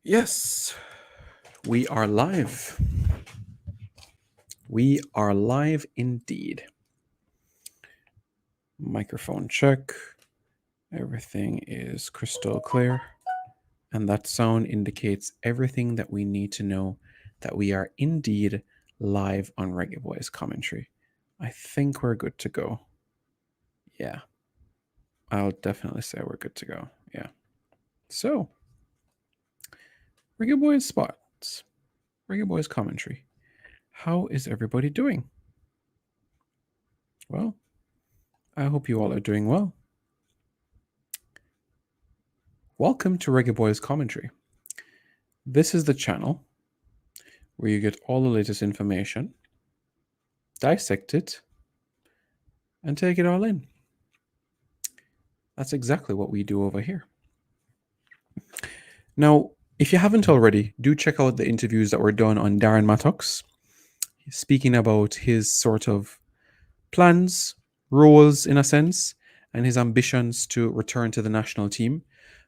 Yes, we are live. We are live indeed. Microphone check. Everything is crystal clear. And that sound indicates everything that we need to know that we are indeed live on Reggae Boys commentary. I think we're good to go. Yeah, I'll definitely say we're good to go. Yeah. So, Reggae Boys spots, Reggae Boys commentary. How is everybody doing? Well, I hope you all are doing well. Welcome to Reggae Boys Commentary. This is the channel where you get all the latest information, dissect it, and take it all in. That's exactly what we do over here. Now, if you haven't already, do check out the interviews that were done on Darren Mattox, speaking about his sort of plans, roles in a sense, and his ambitions to return to the national team.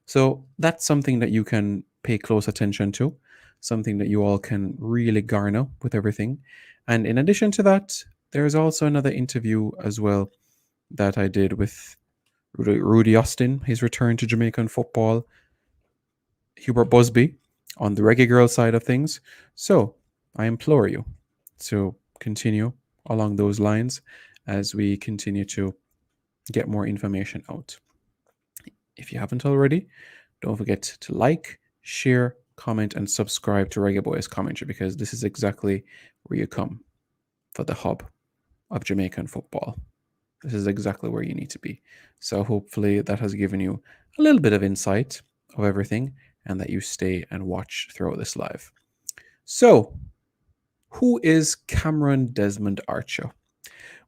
So that's something that you can pay close attention to, something that you all can really garner with everything. And in addition to that, there's also another interview as well that I did with Rudy Austin, his return to Jamaican football, Hubert Busby on the Reggae Girl side of things. So I implore you to continue along those lines as we continue to get more information out. If you haven't already, don't forget to like, share, comment, and subscribe to Reggae Boys Commentary because this is exactly where you come for the hub of Jamaican football. This is exactly where you need to be. So hopefully that has given you a little bit of insight of everything and that you stay and watch throughout this live. So, who is Cameron Desmond Archer?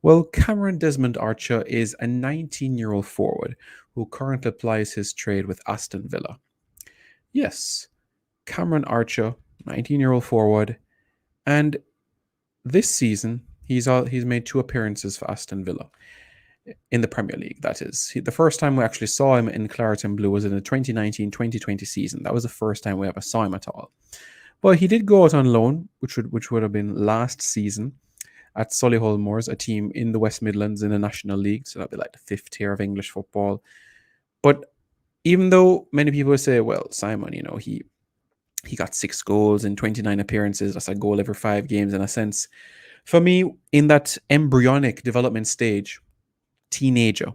Well, Cameron Desmond Archer is a 19-year-old forward who currently plies his trade with Aston Villa. Yes, Cameron Archer, 19-year-old forward, and this season he's made 2 appearances for Aston Villa in the Premier League. That is, the first time we actually saw him in claret and blue was in the 2019-2020 season. That was the first time we ever saw him at all. But he did go out on loan, which would have been last season at Solihull Moors, a team in the West Midlands in the National League. So that'd be like the 5th tier of English football. But even though many people say, well, Simon, he got 6 goals in 29 appearances. That's a goal every 5 games in a sense. For me, in that embryonic development stage, teenager,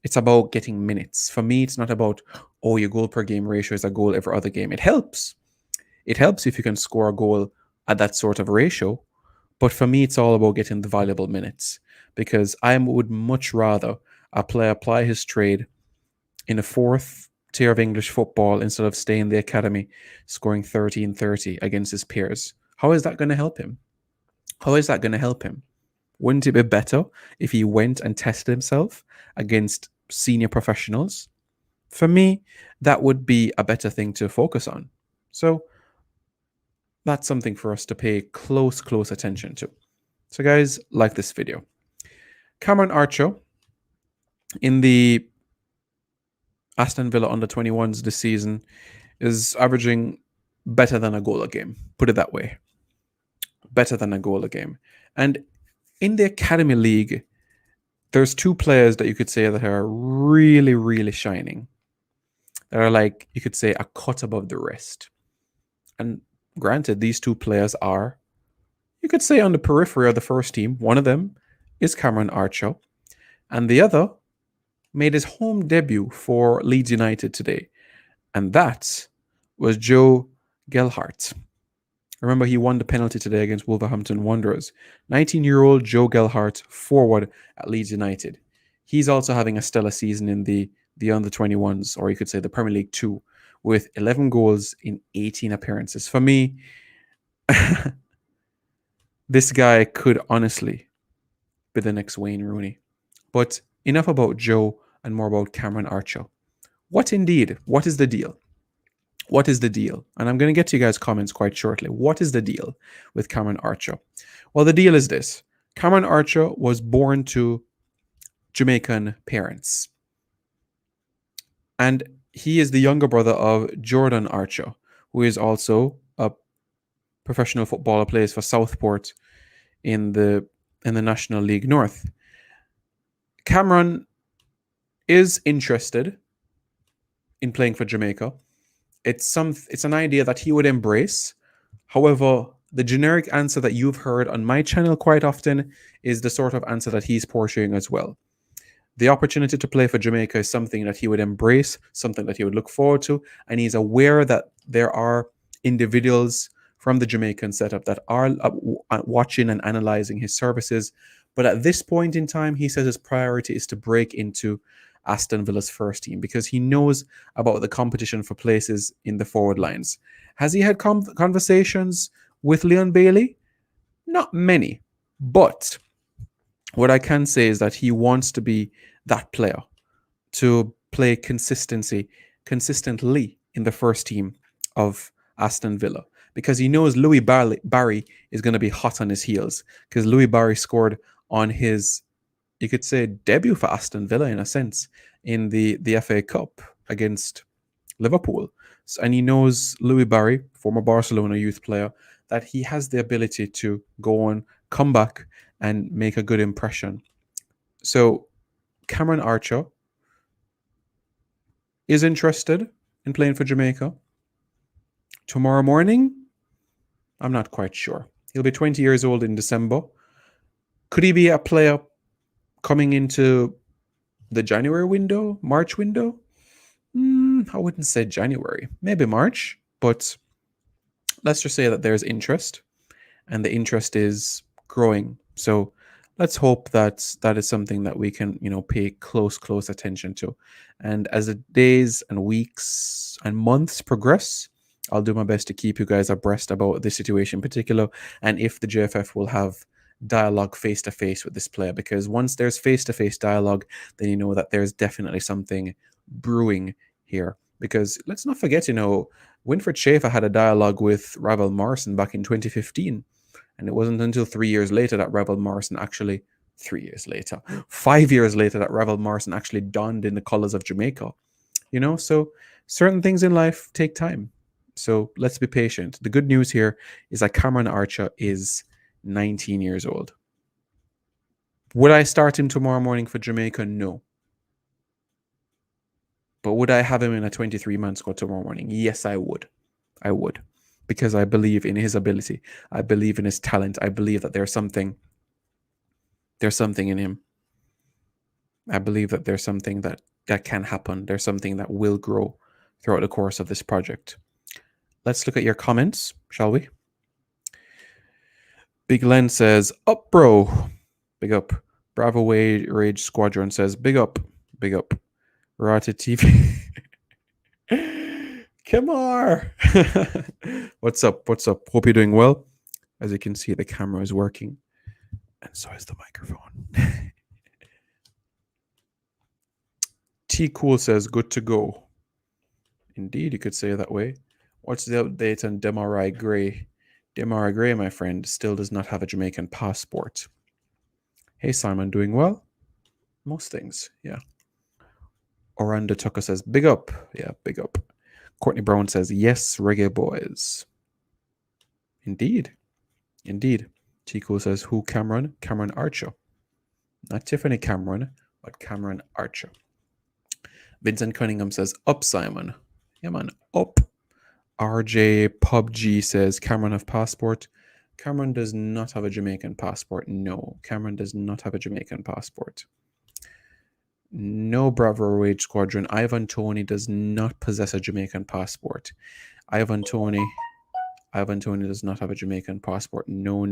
it's about getting minutes. For me, it's not about, oh, your goal per game ratio is a goal every other game. It helps. It helps if you can score a goal at that sort of ratio. But for me, it's all about getting the valuable minutes because I would much rather a player apply his trade in the 4th tier of English football instead of staying in the academy scoring 30 and 30 against his peers. How is that going to help him? How is that going to help him? Wouldn't it be better if he went and tested himself against senior professionals? For me, that would be a better thing to focus on. So that's something for us to pay close attention to. So guys, like this video. Cameron Archer in the Aston Villa under 21s this season is averaging better than a goal a game. Put it that way. Better than a goal a game. And in the Academy League, there's 2 players that you could say that are really shining. That are like, you could say, a cut above the rest. And granted, these 2 players are, you could say, on the periphery of the first team. One of them is Cameron Archer, and the other made his home debut for Leeds United today, and that was Joe Gelhardt. Remember, he won the penalty today against Wolverhampton Wanderers. 19-year-old Joe Gelhardt, forward at Leeds United. He's also having a stellar season in the under-21s, or you could say the Premier League 2, with 11 goals in 18 appearances. For me, this guy could honestly be the next Wayne Rooney. But enough about Joe and more about Cameron Archer. What indeed? What is the deal? What is the deal? And I'm going to get to you guys' comments quite shortly. What is the deal with Cameron Archer? Well, the deal is this. Cameron Archer was born to Jamaican parents. And he is the younger brother of Jordan Archer, who is also a professional footballer, plays for Southport in the National League North. Cameron is interested in playing for Jamaica. It's an idea that he would embrace. However, the generic answer that you've heard on my channel quite often is the sort of answer that he's portraying as well. The opportunity to play for Jamaica is something that he would embrace, something that he would look forward to, and he's aware that there are individuals from the Jamaican setup that are watching and analyzing his services. But at this point in time, he says his priority is to break into Aston Villa's first team because he knows about the competition for places in the forward lines. Has he had conversations with Leon Bailey? Not many, but what I can say is that he wants to be that player to play consistently in the first team of Aston Villa because he knows Louis Barry is going to be hot on his heels because Louis Barry scored on his, you could say, debut for Aston Villa in a sense in the FA Cup against Liverpool. And he knows Louis Barry, former Barcelona youth player, that he has the ability to go on, come back, and make a good impression. So Cameron Archer is interested in playing for Jamaica. Tomorrow morning, I'm not quite sure. He'll be 20 years old in December. Could he be a player coming into the January window, March window? I wouldn't say January, maybe March, but let's just say that there's interest and the interest is growing. So let's hope that that is something that we can, pay close attention to. And as the days and weeks and months progress, I'll do my best to keep you guys abreast about this situation in particular and if the JFF will have dialogue face to face with this player, because once there's face to face dialogue, then you know that there's definitely something brewing here. Because let's not forget, Winfred Schaefer had a dialogue with Ravel Morrison back in 2015. And it wasn't until 3 years later that Ravel Morrison actually, 3 years later, 5 years later that Ravel Morrison actually donned in the colors of Jamaica. So certain things in life take time. So let's be patient. The good news here is that Cameron Archer is 19 years old. Would I start him tomorrow morning for Jamaica? No. But would I have him in a 23-man squad tomorrow morning? Yes, I would. I would. Because I believe in his ability. I believe in his talent. I believe that there's something in him. I believe that there's something that can happen. There's something that will grow throughout the course of this project. Let's look at your comments, shall we? Big Len says, up, bro. Big up. Bravo Rage Squadron says, big up. Big up. Rata TV. Kamar. What's up? Hope you're doing well. As you can see, the camera is working. And so is the microphone. T Cool says, good to go. Indeed, you could say it that way. What's the update on Demarai Gray? Demarai Gray, my friend, still does not have a Jamaican passport. Hey, Simon, doing well? Most things, yeah. Orlando Tucker says, big up. Yeah, big up. Courtney Brown says, yes, reggae boys. Indeed. Chico says, who Cameron? Cameron Archer. Not Tiffany Cameron, but Cameron Archer. Vincent Cunningham says, up, Simon. Yeah, man, up. RJ PUBG says, Cameron have passport. Cameron does not have a Jamaican passport. No, Cameron does not have a Jamaican passport. No, Bravo Rage Squadron. Ivan Toney does not possess a Jamaican passport. Ivan Toney does not have a Jamaican passport. No.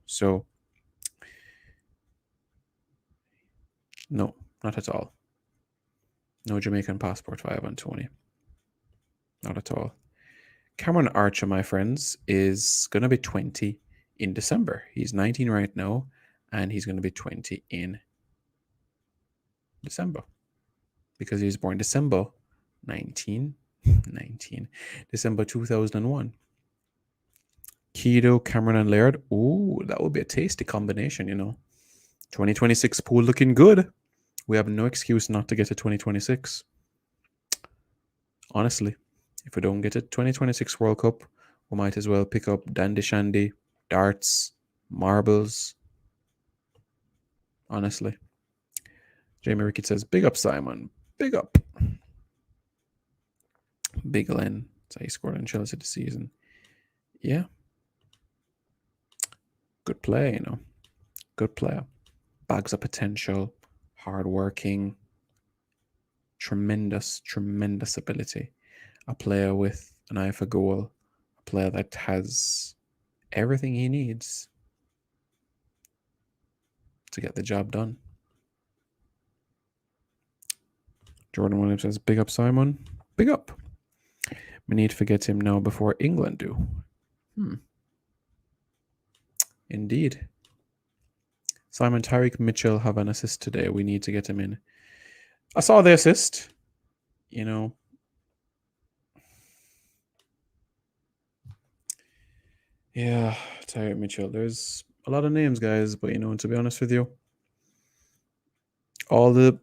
So, no, not at all. No Jamaican passport for Ivan Toney. Not at all. Cameron Archer, my friends, is going to be 20 in December. He's 19 right now, and he's going to be 20 in December. Because he was born December 2001. Keto, Cameron, and Laird. Ooh, that would be a tasty combination, 2026 pool looking good. We have no excuse not to get to 2026. Honestly, If we don't get a 2026 World Cup, we might as well pick up dandy shandy, darts, marbles. Honestly. Jamie Rickett says, big up, Simon. Big up. Big Len. So he scored in Chelsea this season. Yeah. Good play, you know. Good player. Bags of potential. Hardworking. Tremendous, tremendous ability. A player with an eye for goal. A player that has everything he needs to get the job done. Jordan Williams says, big up, Simon. Big up. We need to forget him now before England do. Indeed. Simon Tyreek Mitchell have an assist today. We need to get him in. I saw the assist. You know. Yeah, Tyreek Mitchell. There's a lot of names, guys, but you know, to be honest with you, all the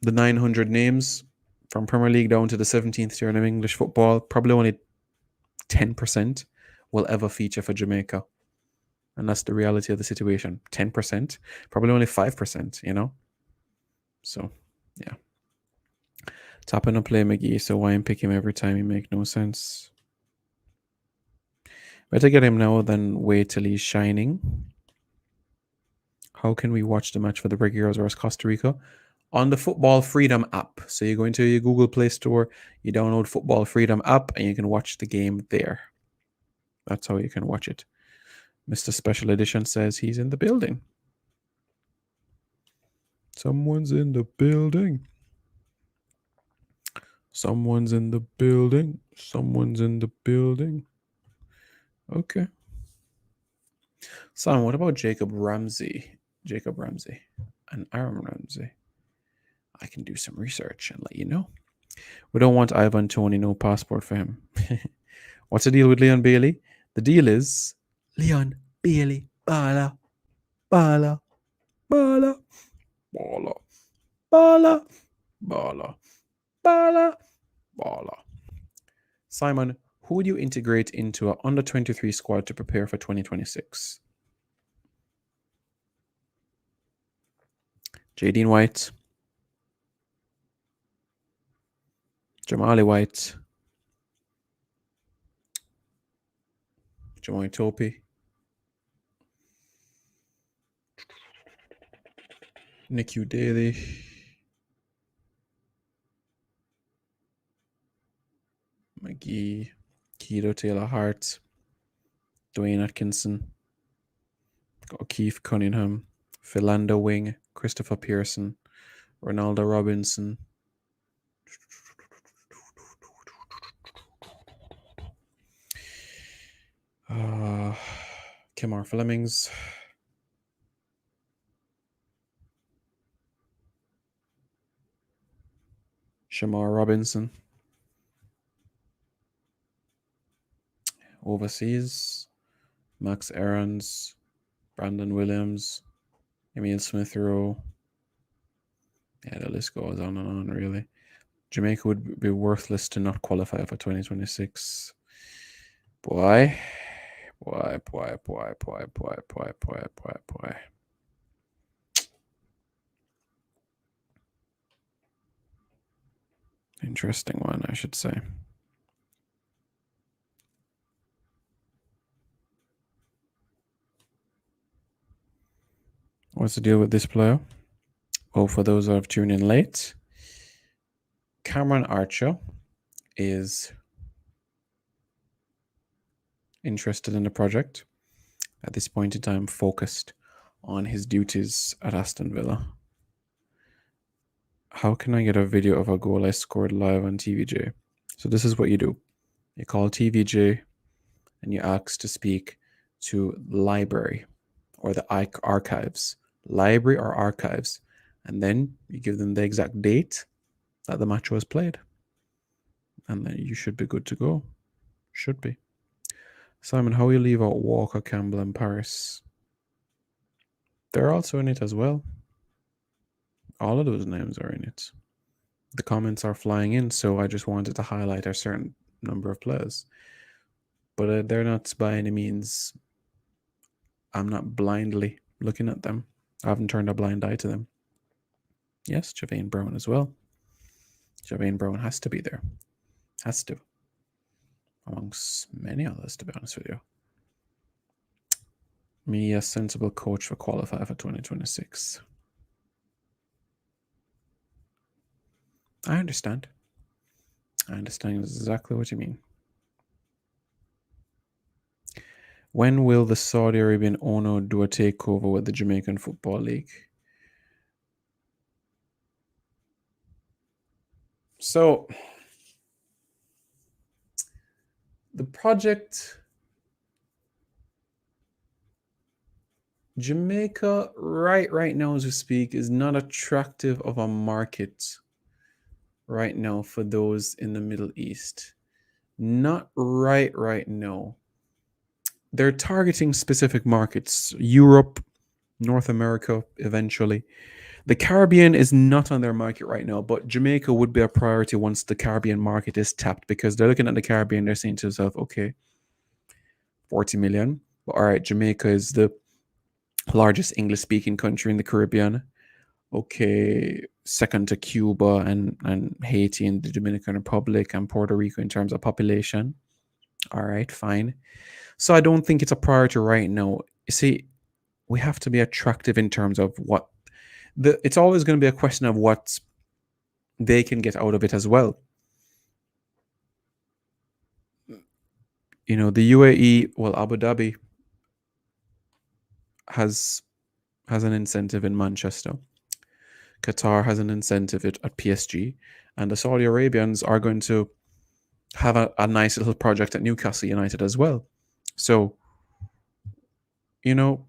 900 names from Premier League down to the 17th tier of English football, probably only 10% will ever feature for Jamaica. And that's the reality of the situation. 10%, probably only 5%, you know? So, yeah. Tapping a play McGee, so why I'm picking him every time? He make no sense. Better get him now than wait till he's shining. How can we watch the match for the Brig Heroes versus Costa Rica? On the Football Freedom app. So you go into your Google Play Store, you download Football Freedom app, and you can watch the game there. That's how you can watch it. Mr. Special Edition says he's in the building. Someone's in the building. Someone's in the building. Someone's in the building. Okay. Son, what about Jacob Ramsey? Jacob Ramsey and Aaron Ramsey. I can do some research and let you know. We don't want Ivan Toney, no passport for him. What's the deal with Leon Bailey? The deal is Leon Bailey, bala, bala, bala, bala, bala, bala, bala, bala. Simon, who would you integrate into an under-23 squad to prepare for 2026? Jadine White, Jamali White, Jamoy Topi, Nick Daly, McGee, Keto Taylor Hart, Dwayne Atkinson, O'Keefe Cunningham, Philando Wing, Christopher Pearson, Ronaldo Robinson, Kemar Flemings, Shamar Robinson. Overseas, Max Aarons, Brandon Williams, Emil Smith Rowe. Yeah, the list goes on and on, really. Jamaica would be worthless to not qualify for 2026. Boy. Interesting one, I should say. What's the deal with this player? Well, for those who have tuned in late, Cameron Archer is interested in the project. At this point in time, focused on his duties at Aston Villa. How can I get a video of a goal I scored live on TVJ? So this is what you do. You call TVJ and you ask to speak to library or the archives. Library or archives. And then you give them the exact date that the match was played. And then you should be good to go. Should be. Simon, how will you leave out Walker, Campbell, and Paris? They're also in it as well. All of those names are in it. The comments are flying in, so I just wanted to highlight a certain number of players. But they're not by any means, I'm not blindly looking at them. I haven't turned a blind eye to them. Yes, Javane Brown as well. Javane Brown has to be there. Has to. Amongst many others, to be honest with you. Me, a sensible coach for qualify for 2026. I understand. I understand exactly what you mean. When will the Saudi Arabian owner do a takeover with the Jamaican Football League? So, the project, Jamaica, right now as we speak, is not attractive of a market right now for those in the Middle East. Not right now. They're targeting specific markets, Europe, North America, eventually. The Caribbean is not on their market right now, but Jamaica would be a priority once the Caribbean market is tapped, because they're looking at the Caribbean, they're saying to themselves, okay, 40 million. But all right, Jamaica is the largest English speaking country in the Caribbean. Okay, second to Cuba and Haiti and the Dominican Republic and Puerto Rico in terms of population. All right, fine. So I don't think it's a priority right now. You see, we have to be attractive in terms of what it's always going to be a question of what they can get out of it as well. You know, the UAE, well, Abu Dhabi has an incentive in Manchester. Qatar has an incentive at PSG, and the Saudi Arabians are going to have a nice little project at Newcastle United as well. So, you know,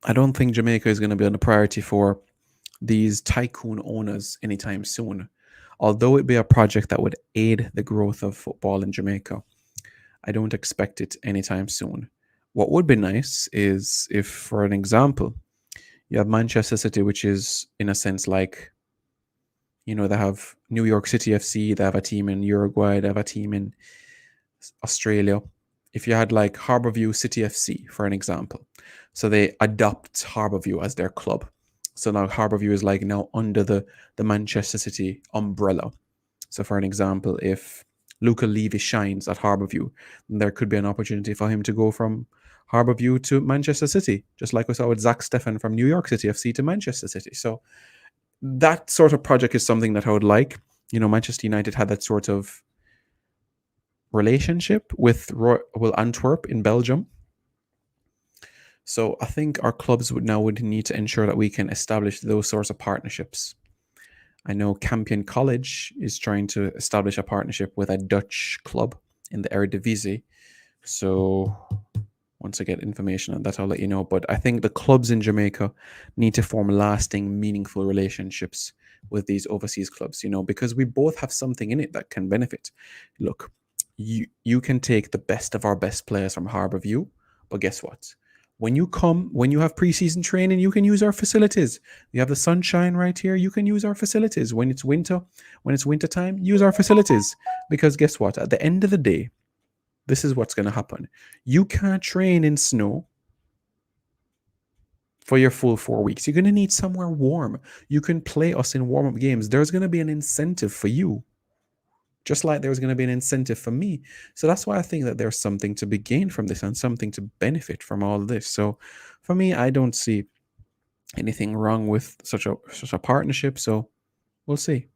I don't think Jamaica is going to be on a priority for these tycoon owners anytime soon. Although it be a project that would aid the growth of football in Jamaica, I don't expect it anytime soon. What would be nice is if, for an example, you have Manchester City, which is in a sense like, you know, they have New York City FC, they have a team in Uruguay, they have a team in Australia. If you had like Harbourview City FC, for an example, so they adopt Harbourview as their club. So now Harbourview is like now under the Manchester City umbrella. So for an example, if Luca Levy shines at Harbourview, then there could be an opportunity for him to go from Harbourview to Manchester City, just like we saw with Zach Steffen from New York City FC to Manchester City. So that sort of project is something that I would like. You know, Manchester United had that sort of relationship with Antwerp in Belgium. So I think our clubs would need to ensure that we can establish those sorts of partnerships. I know Campion College is trying to establish a partnership with a Dutch club in the Eredivisie. So once I get information on that, I'll let you know. But I think the clubs in Jamaica need to form lasting, meaningful relationships with these overseas clubs, you know, because we both have something in it that can benefit. Look, you can take the best of our best players from Harbourview, but guess what? When you have preseason training, you can use our facilities. You have the sunshine right here. You can use our facilities. When it's winter time, use our facilities. Because guess what? At the end of the day, this is what's going to happen. You can't train in snow for your full 4 weeks. You're going to need somewhere warm. You can play us in warm-up games. There's going to be an incentive for you, just like there's going to be an incentive for me. So that's why I think that there's something to be gained from this and something to benefit from all this. So for me, I don't see anything wrong with such a partnership. So we'll see.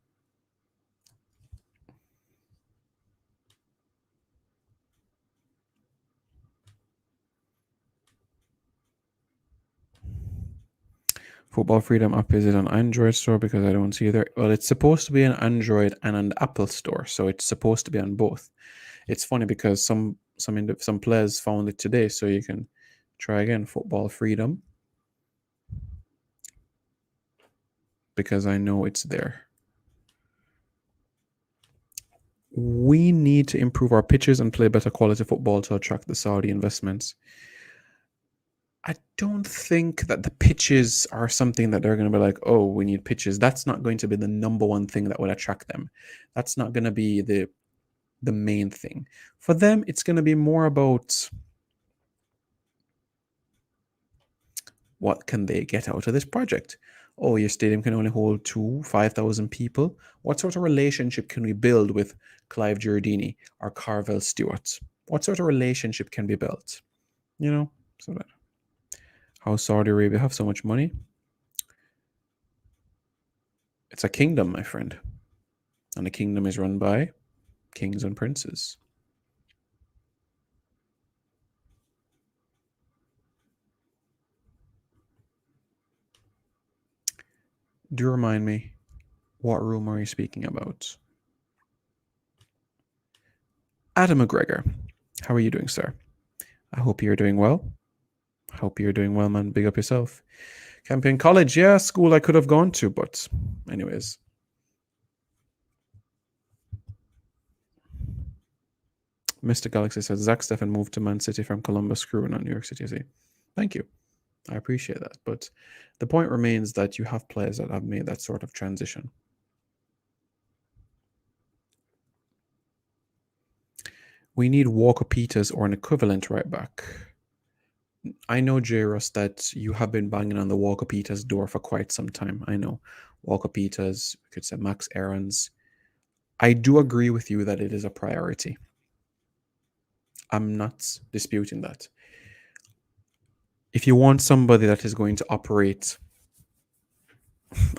Football Freedom app, is it on Android store? Because I don't see there. Well, it's supposed to be an Android and an Apple store, so it's supposed to be on both. It's funny because some players found it today, so you can try again. Football Freedom, because I know it's there. We need to improve our pitches and play better quality football to attract the Saudi investments. I don't think that the pitches are something that they're going to be like, oh, we need pitches. That's not going to be the number one thing that would attract them. That's not going to be the main thing. For them, it's going to be more about what can they get out of this project. Oh, your stadium can only hold 5,000 people. What sort of relationship can we build with Clive Giardini or Carvel Stewart? What sort of relationship can be built? You know, so that how Saudi Arabia have so much money. It's a kingdom, my friend. And the kingdom is run by kings and princes. Do remind me, what room are you speaking about? Adam McGregor, how are you doing, sir? I hope you're doing well. Hope you're doing well, man. Big up yourself. Campion College, yeah, school I could have gone to, but anyways. Mr. Galaxy says Zach Steffen moved to Man City from Columbus Crew, not New York City. See, thank you. I appreciate that. But the point remains that you have players that have made that sort of transition. We need Walker Peters or an equivalent right back. I know, Jairus, that you have been banging on the Walker Peters door for quite some time. I know. Walker Peters, we could say Max Aarons. I do agree with you that it is a priority. I'm not disputing that. If you want somebody that is going to operate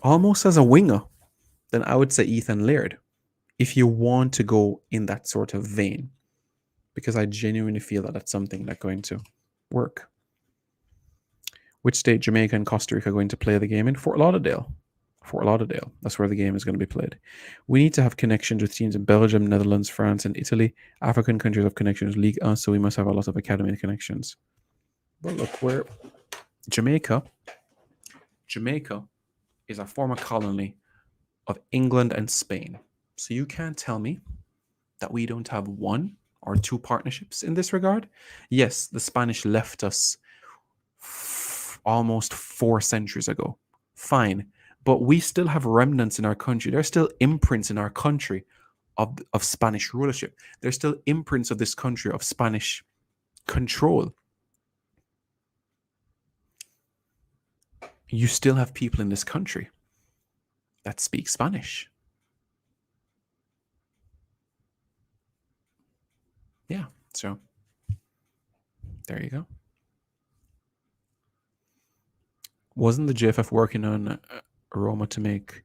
almost as a winger, then I would say Ethan Laird. If you want to go in that sort of vein, because I genuinely feel that that's something that's going to work. Which state, Jamaica and Costa Rica, are going to play the game in? Fort Lauderdale. Fort Lauderdale. That's where the game is going to be played. We need to have connections with teams in Belgium, Netherlands, France, and Italy. African countries have connections with Ligue 1, so we must have a lot of academy connections. But look, where Jamaica is a former colony of England and Spain. So you can't tell me that we don't have one or two partnerships in this regard. Yes, the Spanish left us almost 4 centuries ago. Fine. But we still have remnants in our country. There are still imprints in our country of Spanish rulership. There's still imprints of this country of Spanish control. You still have people in this country that speak Spanish. Yeah, so there you go. Wasn't the JFF working on Roma to make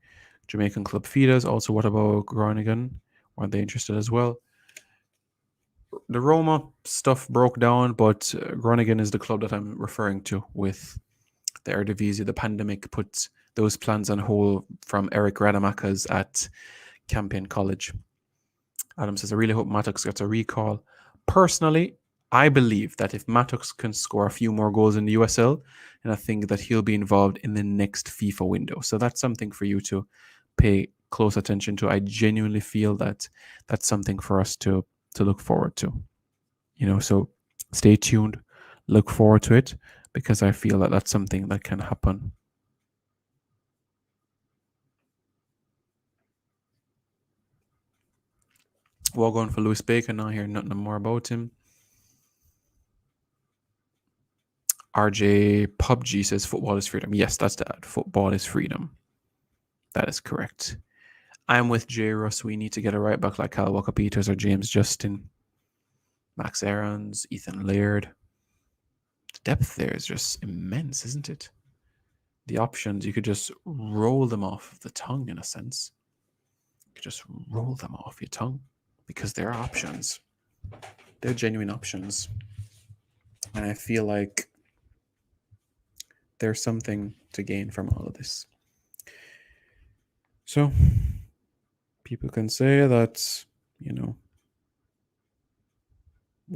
Jamaican club feeders? Also, what about Groningen? Weren't they interested as well? The Roma stuff broke down, but Groningen is the club that I'm referring to with the Eredivisie. The pandemic put those plans on hold from Eric Rademacher's at Campion College. Adam says, I really hope Mattox gets a recall. Personally, I believe that if Mattox can score a few more goals in the USL, and I think that he'll be involved in the next FIFA window. So that's something for you to pay close attention to. I genuinely feel that that's something for us to look forward to. So stay tuned, look forward to it, because I feel that that's something that can happen. We're going for Lewis Bacon now. Hear nothing more about him. RJ PUBG says football is freedom. Yes, that's that. Football is freedom. That is correct. I'm with J. Russ. We need to get a right back like Kyle Walker Peters or James Justin, Max Aarons, Ethan Laird. The depth there is just immense, isn't it? The options, you could just roll them off the tongue in a sense. You could just roll them off your tongue because they're options. They're genuine options. And I feel like there's something to gain from all of this. So people can say that,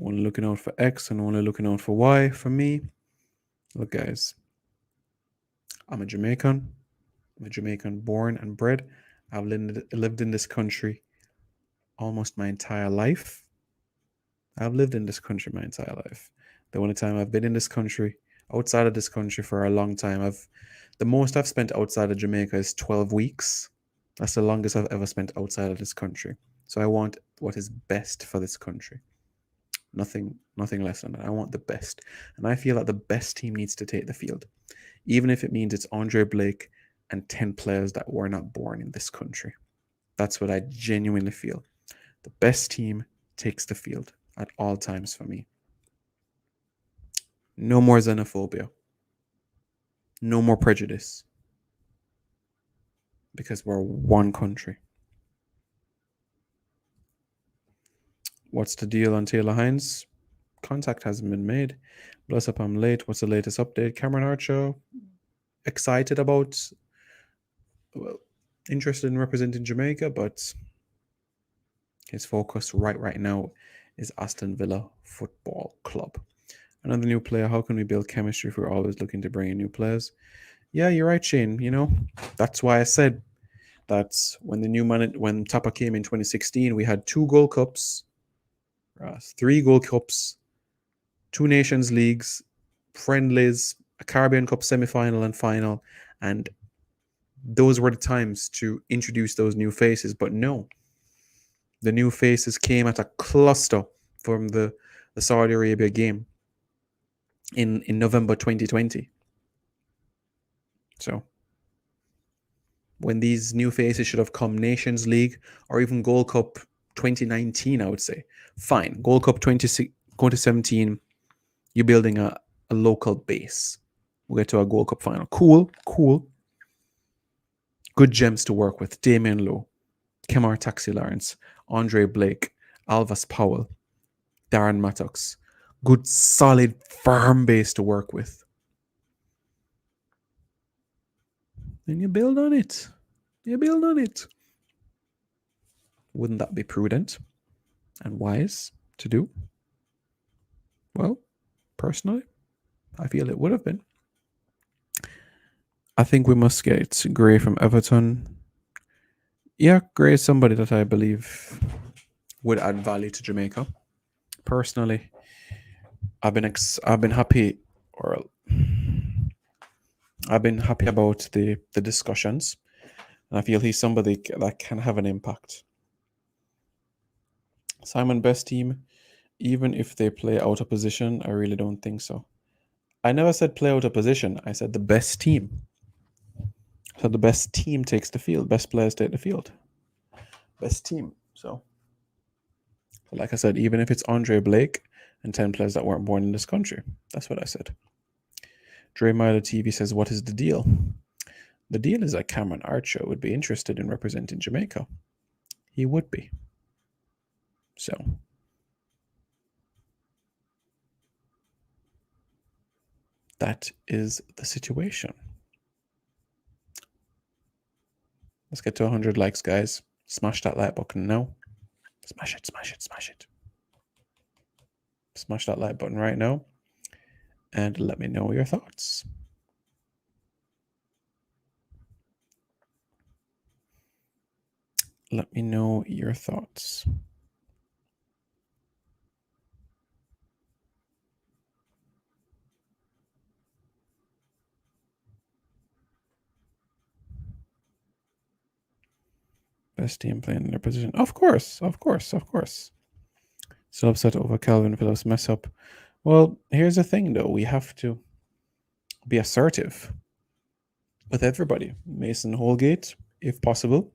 only looking out for X and only looking out for Y. For me, look, guys, I'm a Jamaican. I'm a Jamaican born and bred. I've lived in this country almost my entire life. I've lived in this country my entire life. The only time I've been in this country outside of this country for a long time. The most I've spent outside of Jamaica is 12 weeks. That's the longest I've ever spent outside of this country. So I want what is best for this country. Nothing less than that. I want the best. And I feel that the best team needs to take the field. Even if it means it's Andre Blake and 10 players that were not born in this country. That's what I genuinely feel. The best team takes the field at all times for me. No more xenophobia. No more prejudice. Because we're one country. What's the deal on Taylor Hines? Contact hasn't been made. Bless up, I'm late. What's the latest update? Cameron Archer, excited about, well, interested in representing Jamaica, but his focus right now is Aston Villa Football Club. Another new player. How can we build chemistry if we're always looking to bring in new players? Yeah, you're right, Shane. That's why I said that when Tapa came in 2016, we had 2 Gold Cups, 3 Gold Cups, 2 Nations Leagues, friendlies, a Caribbean Cup semi-final and final, and those were the times to introduce those new faces. But no, the new faces came at a cluster from the Saudi Arabia game in November 2020. So when these new faces should have come Nations League or even Gold Cup 2019, I would say. Fine. Gold Cup 2017, you're building a local base. We'll get to a Gold Cup final. Cool. Good gems to work with. Damien Lowe, Kemar Taxi Lawrence, Andre Blake, Alvas Powell, Darren Mattox. Good, solid, firm base to work with. And you build on it. Wouldn't that be prudent and wise to do? Well, personally, I feel it would have been. I think we must get Gray from Everton. Yeah, Gray is somebody that I believe would add value to Jamaica. Personally, I've been happy, or I've been happy about the discussions, and I feel he's somebody that can have an impact. Simon, best team, even if they play out of position, I really don't think so. I never said play out of position. I said the best team. So the best team takes the field. Best players take the field. Best team. So like I said, even if it's Andre Blake and 10 players that weren't born in this country. That's what I said. Dre Milo TV says, what is the deal? The deal is that Cameron Archer would be interested in representing Jamaica. He would be. So that is the situation. Let's get to 100 likes, guys. Smash that like button now. Smash it. Smash that like button right now. And let me know your thoughts. Let me know your thoughts. Best team playing in their position. Of course. Still upset over Calvin Phillips mess up. Well, here's the thing, though. We have to be assertive with everybody. Mason Holgate, if possible.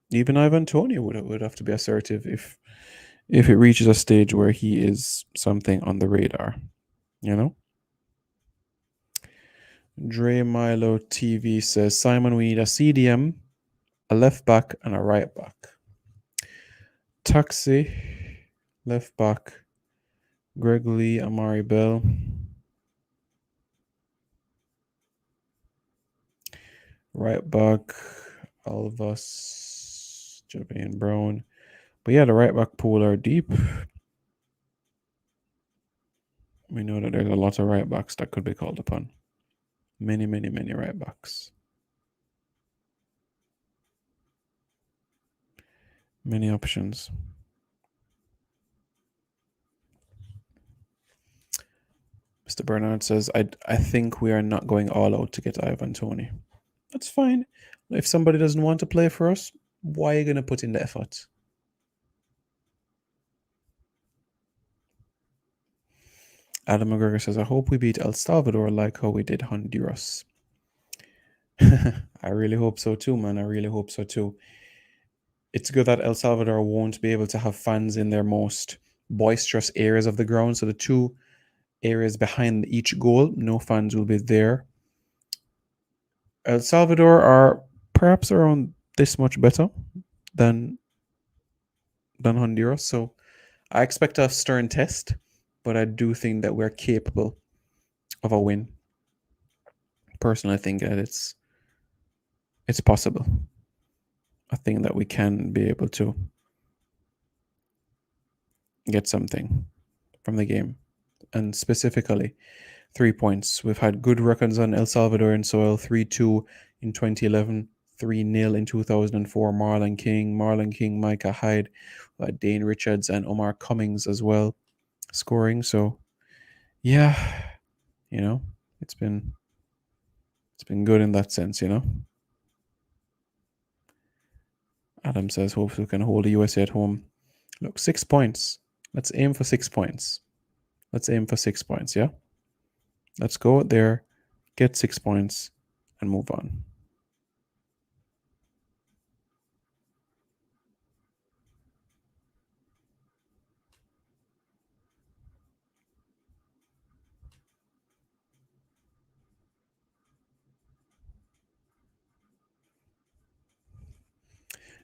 Even Ivan Toney would have to be assertive if it reaches a stage where he is something on the radar. Dre Milo TV says, Simon, we need a CDM, a left back, and a right back. Taxi, left back, Greg Lee, Amari Bell. Right back, Alvas, Javian Brown. But yeah, the right back pool are deep. We know that there's a lot of right backs that could be called upon. Many right backs. Many options. Mr. Bernard says, I think we are not going all out to get Ivan Tony. That's fine. If somebody doesn't want to play for us, why are you going to put in the effort? Adam McGregor says, I hope we beat El Salvador like how we did Honduras. I really hope so too, man. I really hope so too. It's good that El Salvador won't be able to have fans in their most boisterous areas of the ground. So the two areas behind each goal, no fans will be there. El Salvador are perhaps around this much better than Honduras. So I expect a stern test, but I do think that we're capable of a win. Personally, I think that it's possible. I think that we can be able to get something from the game, and specifically 3 points. We've had good records on El Salvadorian soil: 3-2 in 2011, 3-0 in 2004. Marlon King, Micah Hyde, Dane Richards, and Omar Cummings as well scoring. So, yeah, it's been good in that sense. Adam says, hopefully we can hold the USA at home. Look, 6 points. Let's aim for 6 points. Yeah? Let's go out there, get 6 points, and move on.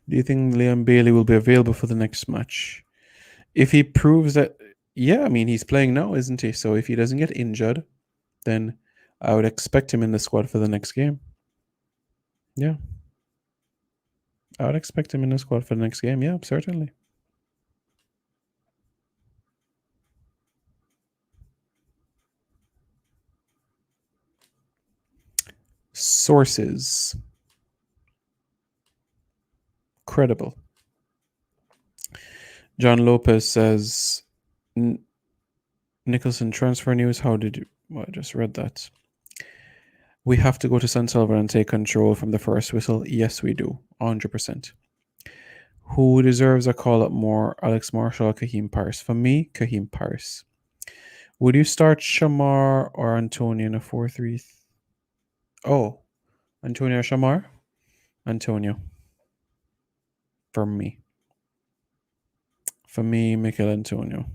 Do you think Liam Bailey will be available for the next match? If he proves that, yeah, I mean, he's playing now, isn't he? So if he doesn't get injured, then I would expect him in the squad for the next game. Yeah. I would expect him in the squad for the next game. Yeah, certainly. Sources. Credible. John Lopez says, Nicholson transfer news. How did you? Well, I just read that. We have to go to San Salvador and take control from the first whistle. Yes, we do. 100%. Who deserves a call up more? Alex Marshall or Kaheem Paris? For me, Kaheem Paris. Would you start Shamar or Antonio in a 4-3? Oh, Antonio or Shamar? Antonio. For me. Mikel Antonio.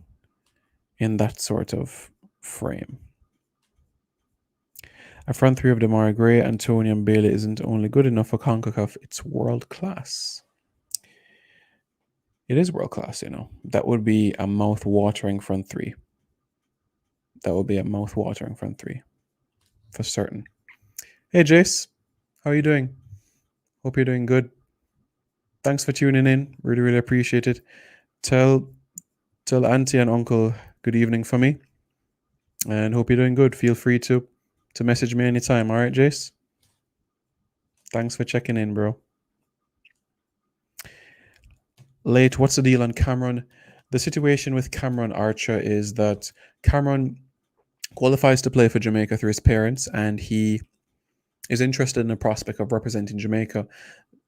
In that sort of frame. A front three of Demarai Gray, Antonio, and Bailey isn't only good enough for CONCACAF, it's world class. It is world class, That would be a mouth-watering front three. For certain. Hey, Jace. How are you doing? Hope you're doing good. Thanks for tuning in. Really, really appreciate it. Tell auntie and uncle good evening for me. And hope you're doing good. Feel free to message me anytime. All right, Jace? Thanks for checking in, bro. Late, what's the deal on Cameron? The situation with Cameron Archer is that Cameron qualifies to play for Jamaica through his parents, and he is interested in the prospect of representing Jamaica.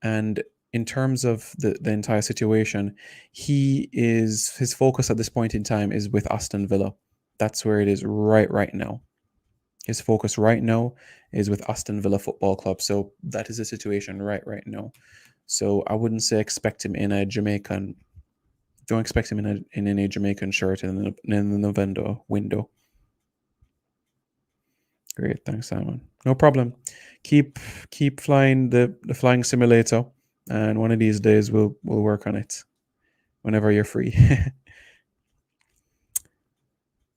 And in terms of the entire situation, his focus at this point in time is with Aston Villa. That's where it is right now. His focus right now is with Aston Villa Football Club. So that is the situation right now. So I wouldn't say expect him in a Jamaican. Don't expect him in any Jamaican shirt in the November window. Great, thanks, Simon. No problem. Keep flying the flying simulator, and one of these days we'll work on it. Whenever you're free.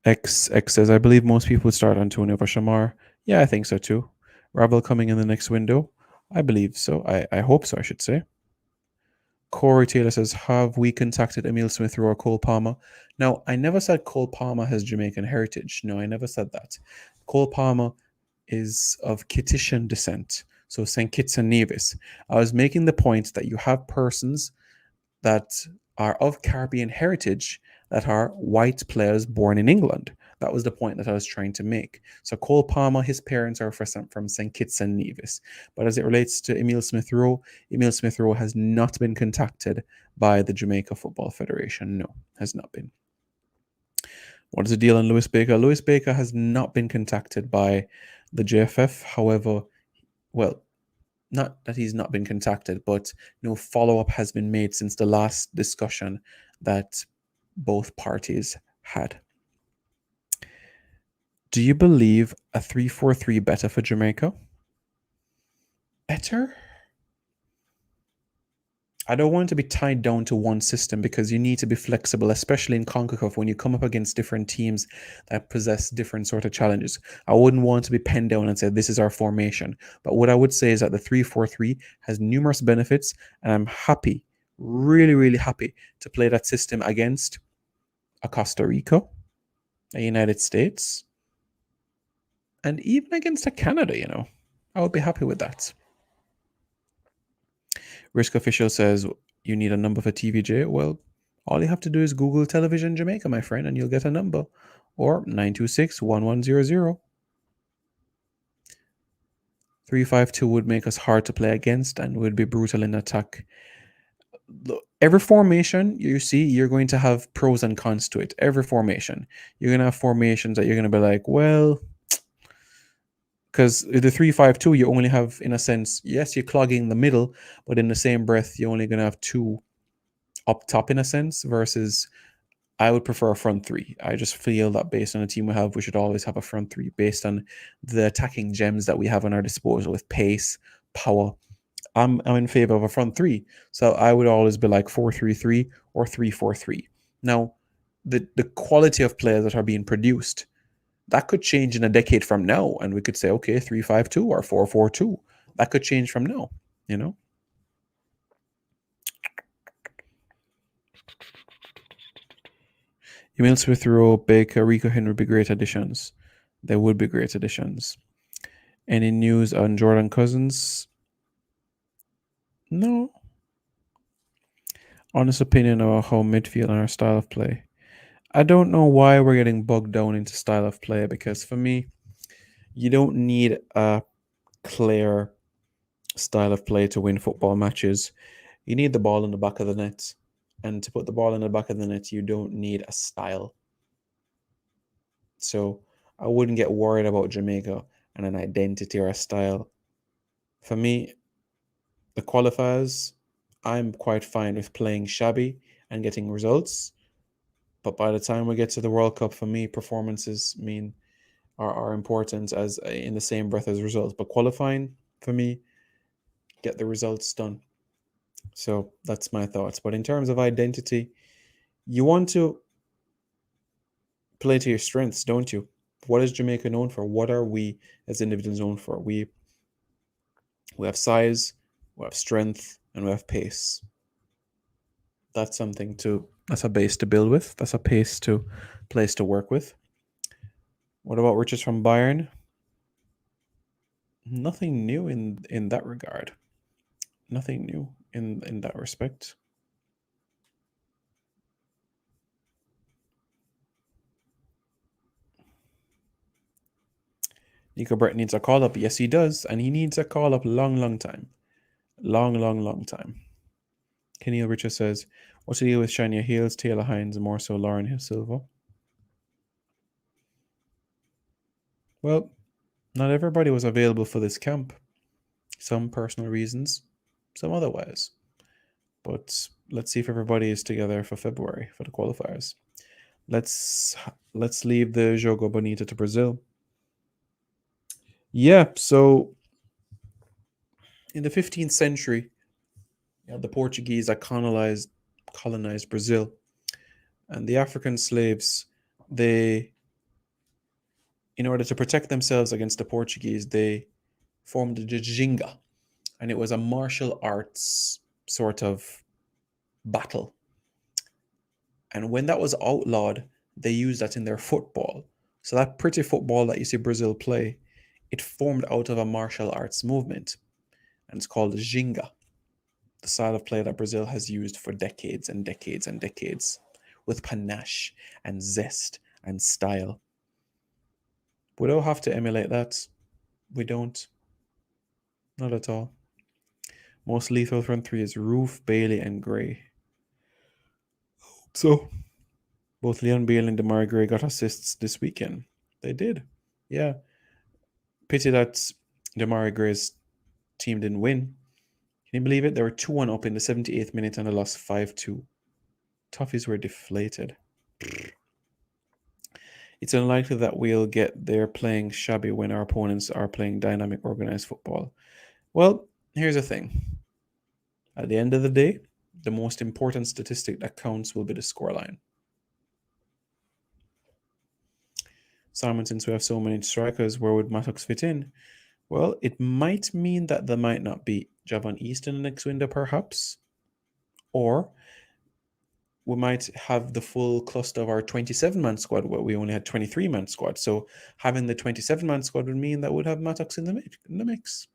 X says, I believe most people would start Antonio for Shamar. Yeah, I think so too. Ravel coming in the next window. I believe so. I hope so, I should say. Corey Taylor says, have we contacted Emil Smith or Cole Palmer? Now, I never said Cole Palmer has Jamaican heritage. No, I never said that. Cole Palmer is of Kittitian descent, so St. Kitts and Nevis. I was making the point that you have persons that are of Caribbean heritage that are white players born in England. That was the point that I was trying to make. So Cole Palmer, his parents are from St. Kitts and Nevis. But as it relates to Emil Smith-Rowe has not been contacted by the Jamaica Football Federation. No, has not been. What is the deal on Lewis Baker? Lewis Baker has not been contacted by the JFF. However, well, not that he's not been contacted, but no follow-up has been made since the last discussion that both parties had. Do you believe a 3-4-3 better for Jamaica? Better? I don't want to be tied down to one system because you need to be flexible, especially in CONCACAF when you come up against different teams that possess different sort of challenges. I wouldn't want to be pinned down and say this is our formation. But what I would say is that the 3-4-3 has numerous benefits, and I'm happy, really, really happy to play that system against a Costa Rica, a United States, and even against a Canada, I would be happy with that. Risk Official says you need a number for TVJ. Well, all you have to do is Google Television Jamaica, my friend, and you'll get a number. Or 926-1100. 3-5-2 would make us hard to play against and would be brutal in attack. Every formation you see, you're going to have pros and cons to it. Every formation. You're going to have formations that you're going to be like, well, because the 3-5-2, you only have, in a sense, yes, you're clogging the middle, but in the same breath, you're only going to have two up top, in a sense, versus I would prefer a front three. I just feel that based on the team we have, we should always have a front three based on the attacking gems that we have on our disposal with pace, power. I'm in favor of a front three. So I would always be like 4-3-3 or 3-4-3. Now, the quality of players that are being produced, that could change in a decade from now, and we could say, okay, 3-5-2 or 4-4-2. That could change from now, Emil Smith-Rowe, Baker, Rico Henry would be great additions. They would be great additions. Any news on Jordan Cousins? No. Honest opinion about how midfield and our style of play. I don't know why we're getting bogged down into style of play, because for me, you don't need a clear style of play to win football matches. You need the ball in the back of the net. And to put the ball in the back of the net, you don't need a style. So I wouldn't get worried about Jamaica and an identity or a style. For me, the qualifiers, I'm quite fine with playing shabby and getting results. But by the time we get to the World Cup, for me, performances are important as in the same breath as results. But qualifying, for me, get the results done. So that's my thoughts. But in terms of identity, you want to play to your strengths, don't you? What is Jamaica known for? What are we as individuals known for? We have size, we have strength, and we have pace. That's a base to build with. That's a place to work with. What about Richards from Bayern? Nothing new in that regard. Nothing new in that respect. Nico Brett needs a call up. Yes, he does. And he needs a call up long time. Long time. Kenil Richards says, what's the deal with Shania Hills, Taylor Hines, and more so Lauren Hill Silva? Well, not everybody was available for this camp. Some personal reasons, some otherwise. But let's see if everybody is together for February for the qualifiers. Let's leave the Jogo Bonito to Brazil. Yeah, so in the 15th century, the Portuguese had colonized Brazil, and the African slaves, in order to protect themselves against the Portuguese, they formed the Ginga, and it was a martial arts sort of battle. And when that was outlawed, they used that in their football. So that pretty football that you see Brazil play, it formed out of a martial arts movement, and it's called Ginga, the style of play that Brazil has used for decades and decades and decades, with panache and zest and style. We don't have to emulate that. We don't. Not at all. Most lethal front three is Roof, Bailey, and Gray. So both Leon Bailey and Damari Gray got assists this weekend. They did. Yeah. Pity that Damari Gray's team didn't win. Can you believe it? They were 2-1 up in the 78th minute and they lost 5-2. Toughies were deflated. It's unlikely that we'll get there playing shabby when our opponents are playing dynamic, organized football. Well, here's the thing. At the end of the day, the most important statistic that counts will be the scoreline. Simon, since we have so many strikers, where would Mattox fit in? Well, it might mean that there might not be Javon East in the next window, perhaps. Or we might have the full cluster of our 27-man squad where we only had 23-man squad. So having the 27-man squad would mean that we'd have Mattox in the mix.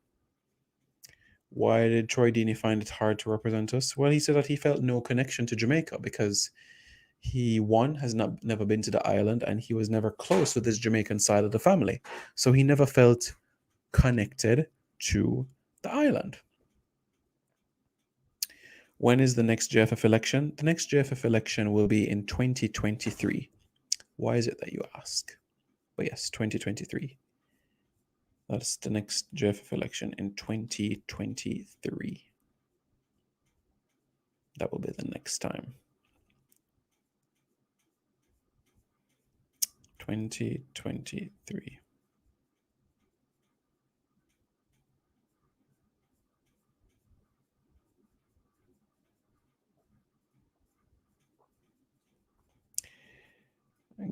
Why did Troy Deeney find it hard to represent us? Well, he said that he felt no connection to Jamaica because he, one, has never been to the island and he was never close with his Jamaican side of the family. So he never felt connected to the island. When is the next JFF election? The next JFF election will be in 2023. Why is it that you ask? But yes, 2023. That's the next JFF election in 2023. That will be the next time. 2023.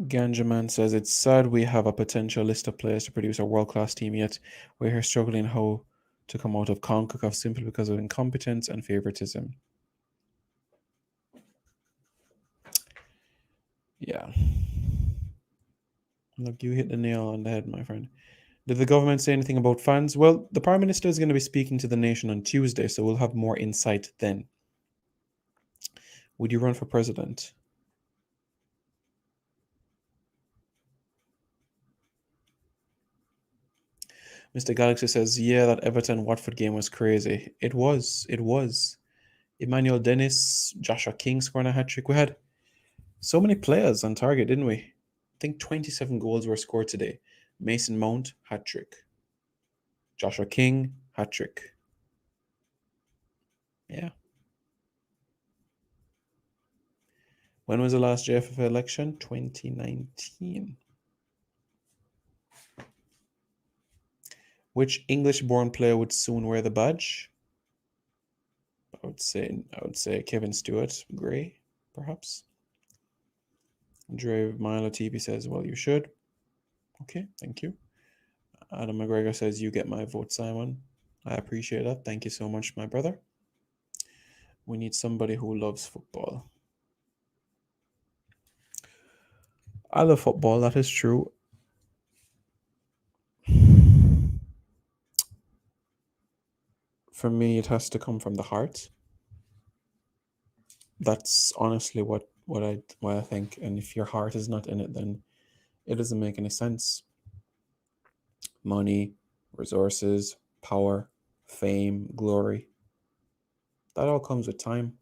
Ganjaman says it's sad we have a potential list of players to produce a world-class team, yet we're here struggling how to come out of CONCACAF simply because of incompetence and favoritism. Yeah. Look, you hit the nail on the head, my friend. Did the government say anything about fans? Well, the Prime Minister is going to be speaking to the nation on Tuesday, so we'll have more insight then. Would you run for president? Mr. Galaxy says, yeah, that Everton-Watford game was crazy. It was. Emmanuel Dennis, Joshua King scoring a hat-trick. We had so many players on target, didn't we? I think 27 goals were scored today. Mason Mount, hat-trick. Joshua King, hat-trick. Yeah. When was the last JFF election? 2019. Which English-born player would soon wear the badge? I would say Kevin Stewart, Gray, perhaps. Dre Milo TV says, well, you should. Okay, thank you. Adam McGregor says, you get my vote, Simon. I appreciate that. Thank you so much, my brother. We need somebody who loves football. I love football, that is true. For me, it has to come from the heart. That's honestly what I think. And if your heart is not in it, then it doesn't make any sense. Money, resources, power, fame, glory. That all comes with time.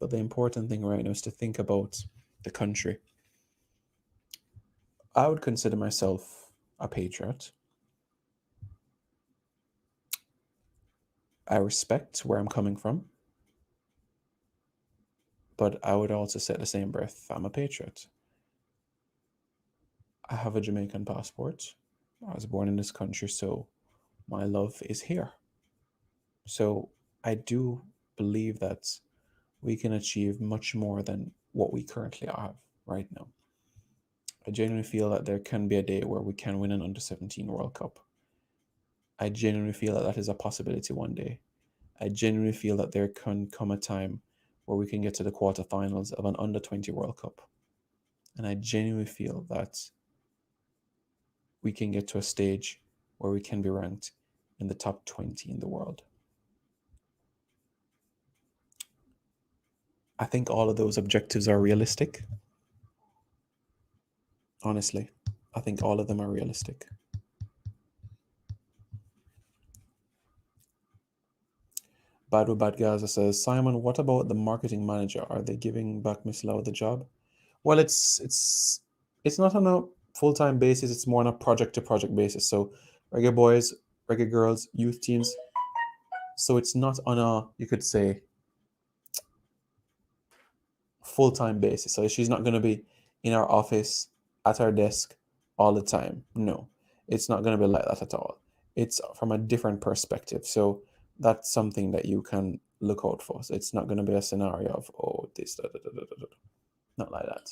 But the important thing right now is to think about the country. I would consider myself a patriot. I respect where I'm coming from. But I would also say at the same breath, I'm a patriot. I have a Jamaican passport. I was born in this country, so my love is here. So I do believe that we can achieve much more than what we currently have right now. I genuinely feel that there can be a day where we can win an under-17 World Cup. I genuinely feel that that is a possibility one day. I genuinely feel that there can come a time where we can get to the quarterfinals of an under-20 World Cup. And I genuinely feel that we can get to a stage where we can be ranked in the top 20 in the world. I think all of those objectives are realistic. Honestly, I think all of them are realistic. Bad with Bad Gaza says, Simon, what about the marketing manager? Are they giving back Miss Lau the job? Well, it's not on a full-time basis. It's more on a project-to-project basis. So reggae boys, reggae girls, youth teams. So it's not on a, you could say, full-time basis. So she's not going to be in our office at our desk all the time. No, it's not going to be like that at all. It's from a different perspective. So that's something that you can look out for. So it's not going to be a scenario of, oh, this, da, da, da, da, da, da. Not like that.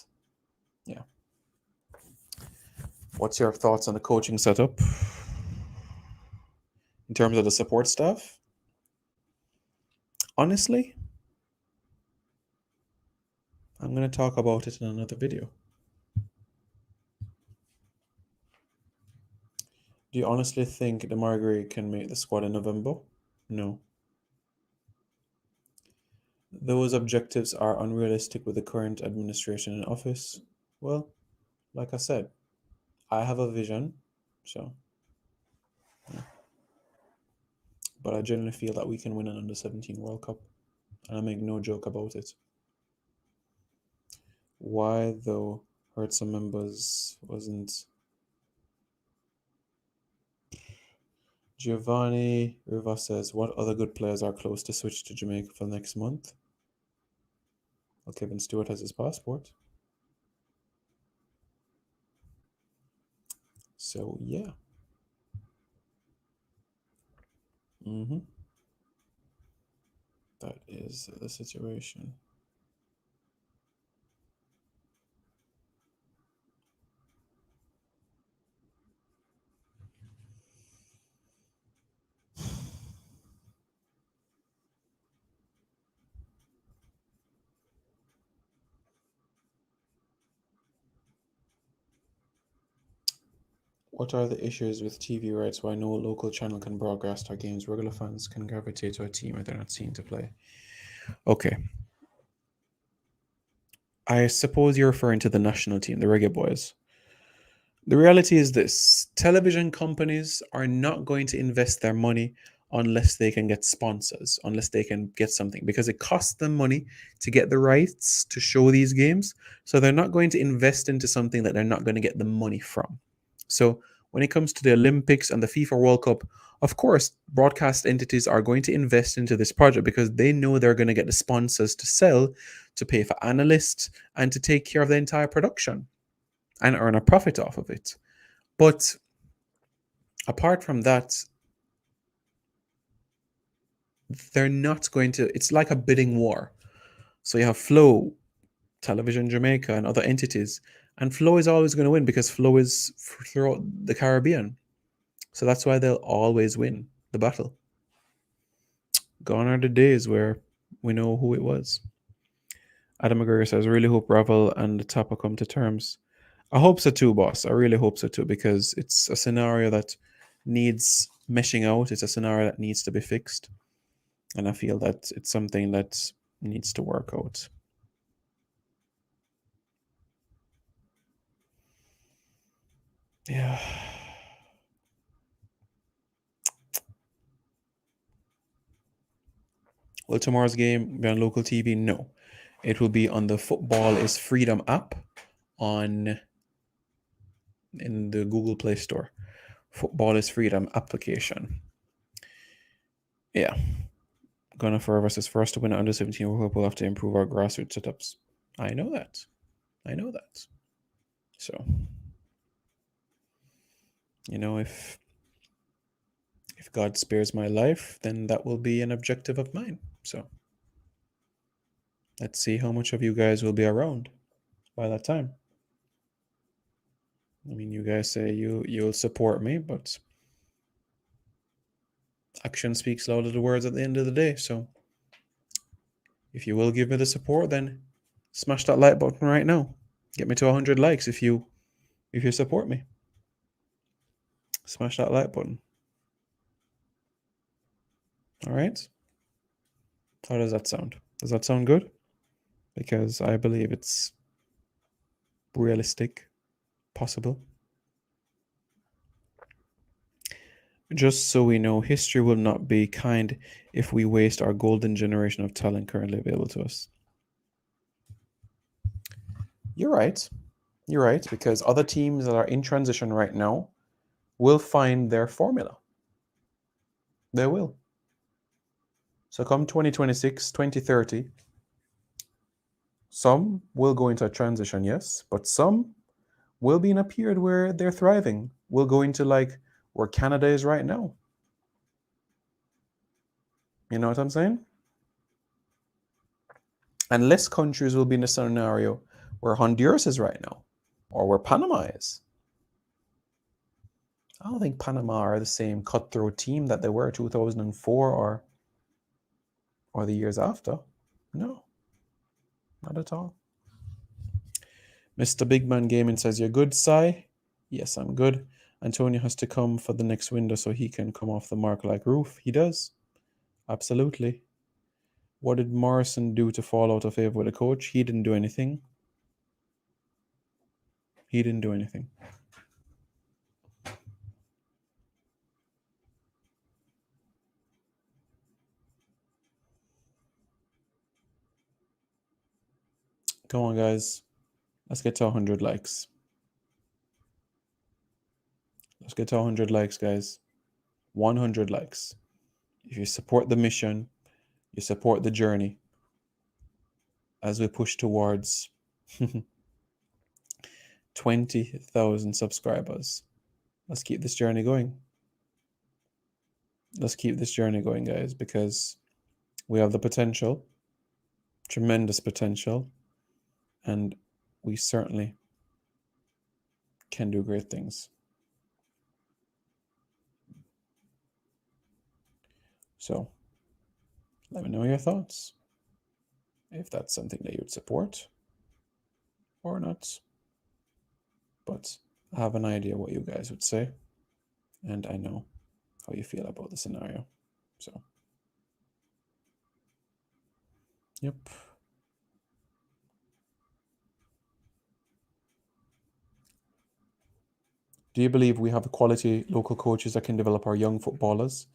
Yeah. What's your thoughts on the coaching setup in terms of the support staff? Honestly, I'm going to talk about it in another video. Do you honestly think the Marguerite can make the squad in November? No. Those objectives are unrealistic with the current administration in office. Well, like I said, I have a vision, so yeah. But I generally feel that we can win an under 17 World Cup, and I make no joke about it. Why though? Heard some members wasn't. Giovanni Riva says, what other good players are close to switch to Jamaica for next month? Well, Kevin Stewart has his passport. So, yeah. That is the situation. What are the issues with TV rights? Why no local channel can broadcast our games? Regular fans can gravitate to a team if they're not seen to play. Okay. I suppose you're referring to the national team, the Reggae Boys. The reality is this: television companies are not going to invest their money unless they can get sponsors, unless they can get something, because it costs them money to get the rights to show these games. So they're not going to invest into something that they're not going to get the money from. So when it comes to the Olympics and the FIFA World Cup, of course, broadcast entities are going to invest into this project because they know they're going to get the sponsors to sell, to pay for analysts, and to take care of the entire production and earn a profit off of it. But apart from that, they're not going to, it's like a bidding war. So you have Flow, Television Jamaica, and other entities. And Flow is always going to win because Flow is throughout the Caribbean. So that's why they'll always win the battle. Gone are the days where we know who it was. Adam McGregor says, I really hope Ravel and the Tapa come to terms. I hope so too, boss. I really hope so too, because it's a scenario that needs meshing out. It's a scenario that needs to be fixed. And I feel that it's something that needs to work out. Yeah. Will tomorrow's game be on local TV? No. It will be on the Football is Freedom app in the Google Play Store. Football is Freedom application. Yeah. Ghana Forever says, for us to win under 17, we'll have to improve our grassroots setups. I know that. So, if God spares my life, then that will be an objective of mine. So, let's see how much of you guys will be around by that time. I mean, you guys say you'll support me, but action speaks louder than words at the end of the day. So, if you will give me the support, then smash that like button right now. Get me to 100 likes if you support me. Smash that like button. All right. How does that sound? Does that sound good? Because I believe it's realistic, possible. Just so we know, history will not be kind if we waste our golden generation of talent currently available to us. You're right. You're right, because other teams that are in transition right now will find their formula. They will. So come 2026, 2030, some will go into a transition, yes, but some will be in a period where they're thriving. We'll go into like where Canada is right now. You know what I'm saying? And less countries will be in a scenario where Honduras is right now or where Panama is. I don't think Panama are the same cutthroat team that they were 2004 or the years after. No, not at all. Mr. Big Man Gaming says, "You're good, Sai?" Yes, I'm good. Antonio has to come for the next window so he can come off the mark like roof. He does. Absolutely. What did Morrison do to fall out of favor with the coach? He didn't do anything. He didn't do anything. Come on, guys. Let's get to 100 likes. Let's get to 100 likes, guys. 100 likes. If you support the mission, you support the journey as we push towards 20,000 subscribers. Let's keep this journey going. Let's keep this journey going, guys, because we have the potential, tremendous potential, and we certainly can do great things. So let me know your thoughts, if that's something that you would support or not. But I have an idea what you guys would say, and I know how you feel about the scenario. So, yep. Do you believe we have quality local coaches that can develop our young footballers?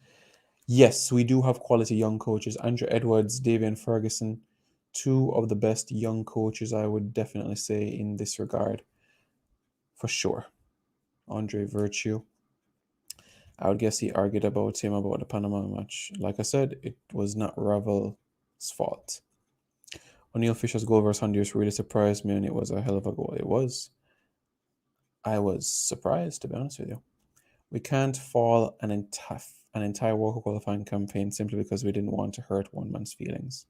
Yes, we do have quality young coaches. Andrew Edwards, Davian Ferguson, two of the best young coaches, I would definitely say, in this regard, for sure. Andre Virtue. I would guess he argued about him about the Panama match. Like I said, it was not Ravel's fault. O'Neill Fisher's goal versus Honduras really surprised me, and it was a hell of a goal. It was. I was surprised, to be honest with you. We can't fall an entire World Cup qualifying campaign simply because we didn't want to hurt one man's feelings.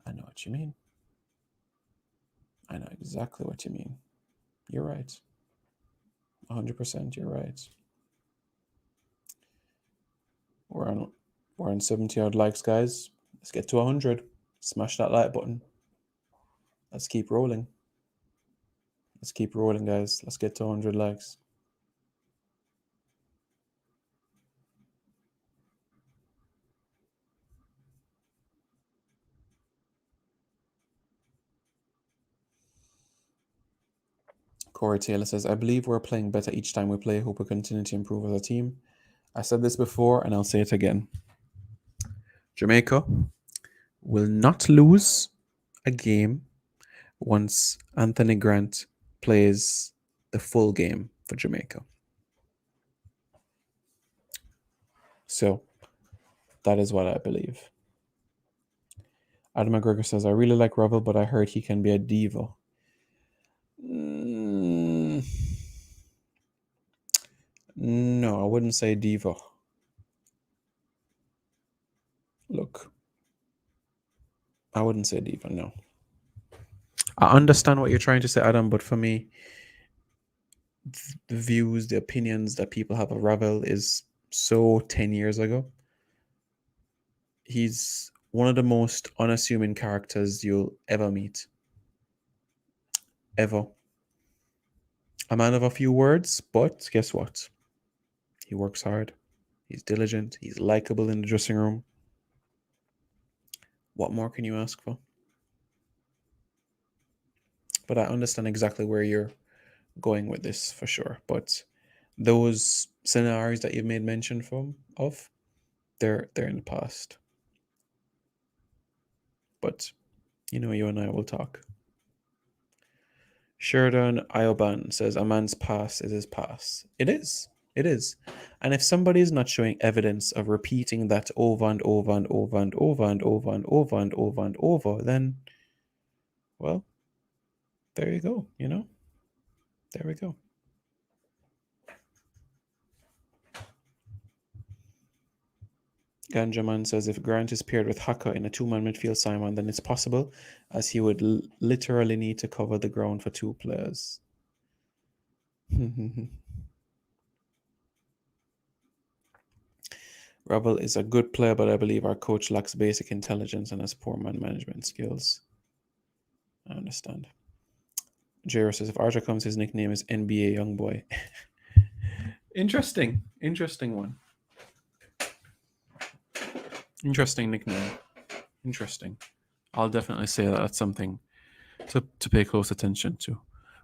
I know what you mean. I know exactly what you mean. You're right. 100%, you're right. We're on 70 odd likes, guys. Let's get to 100. Smash that like button. Let's keep rolling. Let's keep rolling, guys. Let's get to 100 likes. Corey Taylor says, "I believe we're playing better each time we play. Hope we continue to improve as a team." I said this before and I'll say it again. Jamaica will not lose a game once Anthony Grant plays the full game for Jamaica. So that is what I believe. Adam McGregor says, "I really like Revel, but I heard he can be a diva." No, I wouldn't say diva. Look, I wouldn't say diva, no. I understand what you're trying to say, Adam, but for me, the views, the opinions that people have of Ravel is so 10 years ago. He's one of the most unassuming characters you'll ever meet. Ever. A man of a few words, but guess what? He works hard. He's diligent. He's likable in the dressing room. What more can you ask for? But I understand exactly where you're going with this for sure. But those scenarios that you've made mention of, they're in the past. But you and I will talk. Sheridan Ioban says a man's past is his past. It is. It is. And if somebody is not showing evidence of repeating that over and over and over and over and over and over and over and over, then, well, there you go, There we go. Ganjaman says if Grant is paired with Haka in a two-man midfield, Simon, then it's possible, as he would literally need to cover the ground for two players. Rebel is a good player, but I believe our coach lacks basic intelligence and has poor man management skills. I understand. Jero says if Archer comes, his nickname is NBA Youngboy. Interesting one. Interesting nickname. Interesting. I'll definitely say that that's something to pay close attention to.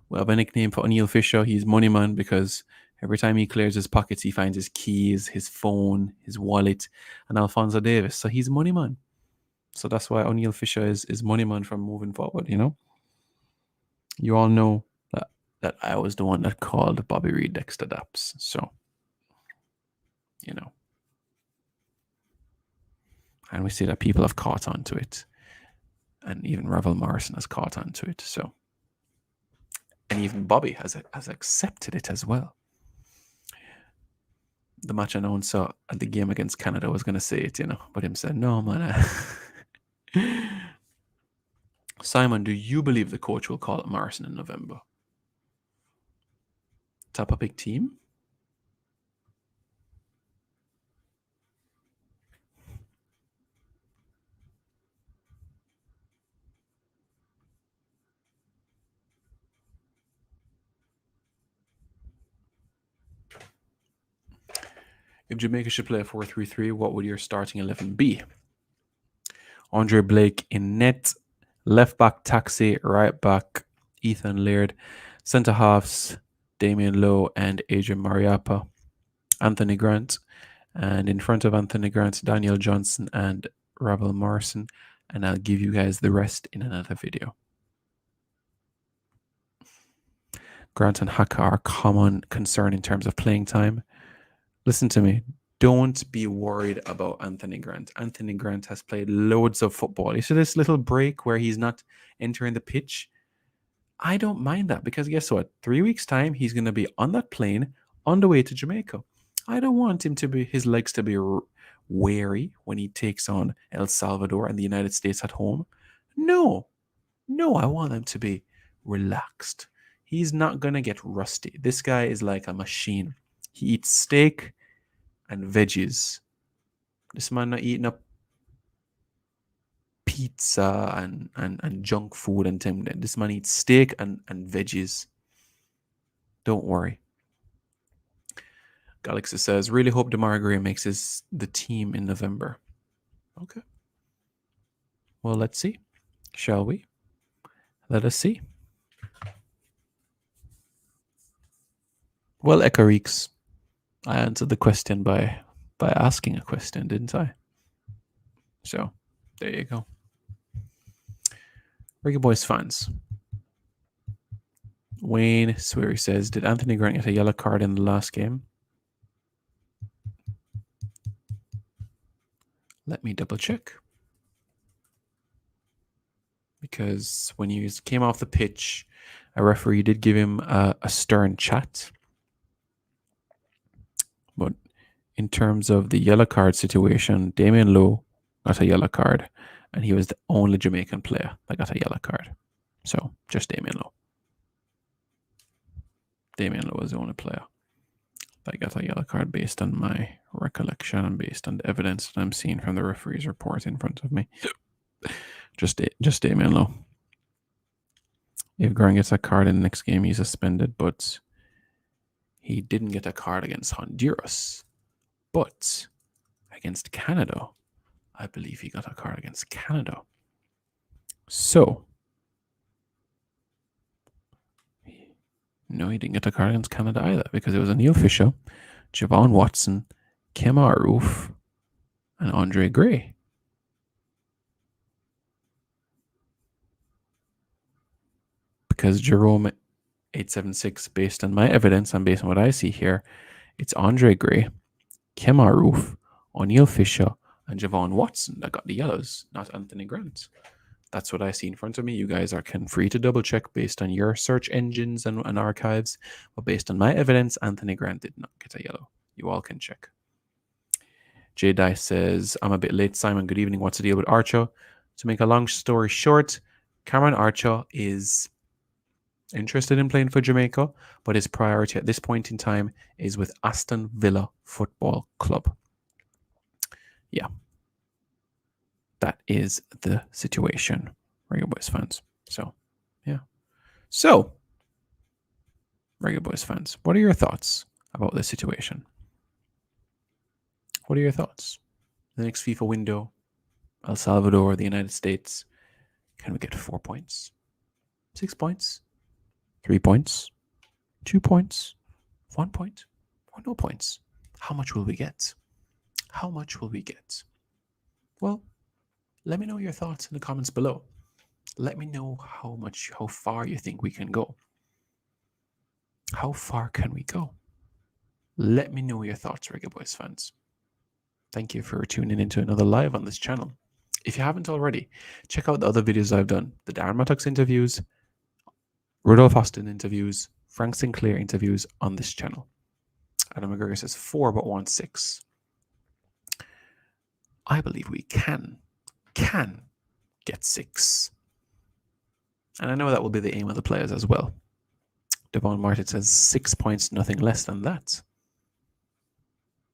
We have a nickname for O'Neill Fisher. He's Money Man because every time he clears his pockets, he finds his keys, his phone, his wallet, and Alfonso Davis. So he's Money Man. So that's why O'Neill Fisher is Money Man from moving forward, You all know that I was the one that called Bobby Reed Dexter Daps. So, And we see that people have caught on to it. And even Ravel Morrison has caught on to it. So, and even Bobby has accepted it as well. The match announcer at the game against Canada was going to say it, but him said, no, man. Simon, do you believe the coach will call up Morrison in November? Top a big team? If Jamaica should play a 4-3-3, what would your starting 11 be? Andre Blake in net, left back Taxi, right back Ethan Laird, centre halves Damian Lowe and Adrian Mariappa, Anthony Grant, and in front of Anthony Grant, Daniel Johnson and Rabel Morrison, and I'll give you guys the rest in another video. Grant and Haka are common concern in terms of playing time. Listen to me. Don't be worried about Anthony Grant. Anthony Grant has played loads of football. You see this little break where he's not entering the pitch? I don't mind that because guess what? 3 weeks' time, he's going to be on that plane on the way to Jamaica. I don't want his legs to be wary when he takes on El Salvador and the United States at home. No, I want him to be relaxed. He's not going to get rusty. This guy is like a machine. He eats steak and veggies. This man not eating up pizza and junk food and thing. This man eats steak and veggies. Don't worry. Galaxy says, really hope Demarai Gray makes the team in November. Okay. Well, let's see. Shall we? Let us see. Well, Ekareeks, I answered the question by asking a question, didn't I? So, there you go. Reggae Boys fans. Wayne Sweary says, did Anthony Grant get a yellow card in the last game? Let me double check. Because when he came off the pitch, a referee did give him a stern chat. But in terms of the yellow card situation, Damian Lowe got a yellow card, and he was the only Jamaican player that got a yellow card. So, just Damian Lowe. Damian Lowe was the only player that got a yellow card based on my recollection and based on the evidence that I'm seeing from the referee's report in front of me. Just Damian Lowe. If Grant gets a card in the next game, he's suspended, but he didn't get a card against Honduras. But against Canada, I believe he got a card against Canada. So, No, he didn't get the card against Canada either because it was Neil Fisher, Javon Watson, Kemar Roof, and Andre Gray. Because Jerome 876, based on my evidence and based on what I see here, it's Andre Gray, Kemar Roof, O'Neill Fisher, and Javon Watson that got the yellows, not Anthony Grant. That's what I see in front of me. You guys are free to double check based on your search engines and archives. But based on my evidence, Anthony Grant did not get a yellow. You all can check. J Dice says, I'm a bit late, Simon. Good evening. What's the deal with Archer? To make a long story short, Cameron Archer is interested in playing for Jamaica, but his priority at this point in time is with Aston Villa Football Club. Yeah. That is the situation, Reggae Boys fans. So, yeah. So, Reggae Boys fans, what are your thoughts about this situation? What are your thoughts? The next FIFA window, El Salvador, the United States, can we get 4 points? 6 points? 3 points? 2 points? 1 point? Or no points? How much will we get? How much will we get? Well, let me know your thoughts in the comments below. Let me know how far you think we can go. How far can we go? Let me know your thoughts, Reggae Boys fans. Thank you for tuning into another live on this channel. If you haven't already, check out the other videos I've done. The Darren Mattox interviews, Rudolph Austin interviews, Frank Sinclair interviews on this channel. Adam McGregor says 4 but wants 6. I believe we can get 6. And I know that will be the aim of the players as well. Devon Martin says 6 points, nothing less than that.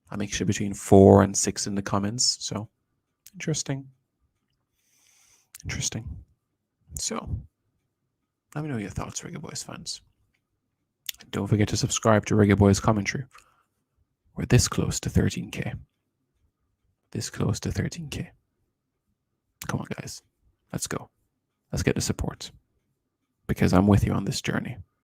I make sure between 4 and 6 in the comments. So, interesting. So, let me know your thoughts, Reggae Boys fans. And don't forget to subscribe to Reggae Boys Commentary. We're this close to 13K. This close to 13K. Come on, guys. Let's go. Let's get the support. Because I'm with you on this journey.